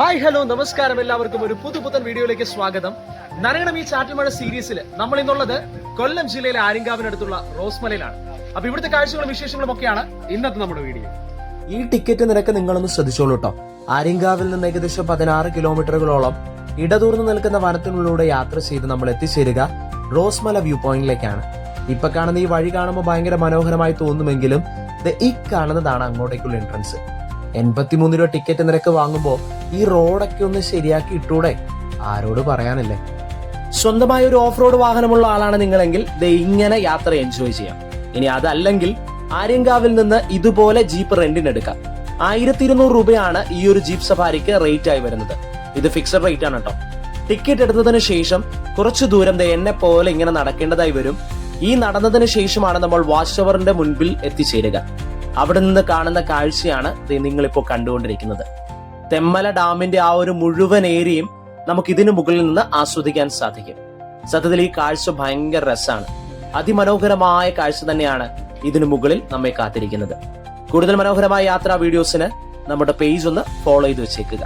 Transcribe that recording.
Hi hello നമസ്കാരം, എല്ലാവർക്കും ഒരു പുതുപുത്തൻ വീഡിയോയിലേക്ക് സ്വാഗതം. നരയണം ഈ ചാറ്റൽമഴ സീരീസിൽ നമ്മൾ ഇന്നുള്ളത് കൊല്ലം ജില്ലയിലെ ആര്യങ്കാവിനടുത്തുള്ള റോസ്മലയിലാണ്. അപ്പൊ ഇവിടുത്തെ കാഴ്ചകളും വിശേഷങ്ങളും ഒക്കെയാണ് ഇന്നത്തെ നമ്മുടെ വീഡിയോ. ഈ ടിക്കറ്റ് നിരക്ക് നിങ്ങളൊന്ന് ശ്രദ്ധിച്ചോളൂ കേട്ടോ. ആര്യങ്കാവിൽ നിന്ന് ഏകദേശം 16 കിലോമീറ്ററുകളോളം ഇടതൂർന്നു നിൽക്കുന്ന വനത്തിനുള്ളിലൂടെ യാത്ര ചെയ്ത് നമ്മൾ എത്തിച്ചേരുക റോസ്മല വ്യൂ പോയിന്റിലേക്കാണ്. ഇപ്പൊ കാണുന്ന ഈ വഴി കാണുമ്പോൾ ഭയങ്കര മനോഹരമായി തോന്നുമെങ്കിലും ഈ കാണുന്നതാണ് അങ്ങോട്ടേക്കുള്ള എൻട്രൻസ്. 83 രൂപ ടിക്കറ്റ് നിരക്ക് വാങ്ങുമ്പോൾ ഈ റോഡൊക്കെ ഒന്ന് ശരിയാക്കി ഇട്ടൂടെ? ആരോട് പറയാനല്ലേ. സ്വന്തമായ ഒരു ഓഫ് റോഡ് വാഹനമുള്ള ആളാണ് നിങ്ങളെങ്കിൽ ഇങ്ങനെ യാത്ര എൻജോയ് ചെയ്യാം. ഇനി അതല്ലെങ്കിൽ ആര്യങ്കാവിൽ നിന്ന് ഇതുപോലെ ജീപ്പ് റെന്റിനെടുക്കാം. 1200 രൂപയാണ് ഈ ഒരു ജീപ്പ് സഫാരിക്ക് റേറ്റ് ആയി വരുന്നത്. ഇത് ഫിക്സഡ് റേറ്റ് ആണ് കേട്ടോ. ടിക്കറ്റ് എടുത്തതിന് ശേഷം കുറച്ചു ദൂരം എന്നെ പോലെ ഇങ്ങനെ നടക്കേണ്ടതായി വരും. ഈ നടന്നതിന് ശേഷമാണ് നമ്മൾ വാച്ച് ടവറിന്റെ മുൻപിൽ എത്തിച്ചേരുക. അവിടെ നിന്ന് കാണുന്ന കാഴ്ചയാണ് നിങ്ങളിപ്പോ കണ്ടുകൊണ്ടിരിക്കുന്നത്. തെമ്മല ഡാമിന്റെ ആ ഒരു മുഴുവൻ ഏരിയയും നമുക്ക് ഇതിനു മുകളിൽ നിന്ന് ആസ്വദിക്കാൻ സാധിക്കും. സത്യത്തിൽ ഈ കാഴ്ച ഭയങ്കര രസമാണ്. അതിമനോഹരമായ കാഴ്ച തന്നെയാണ് ഇതിനു മുകളിൽ നമ്മെ കാത്തിരിക്കുന്നത്. കൂടുതൽ മനോഹരമായ യാത്രാ വീഡിയോസിന് നമ്മുടെ പേജ് ഒന്ന് ഫോളോ ചെയ്ത് വെച്ചേക്കുക.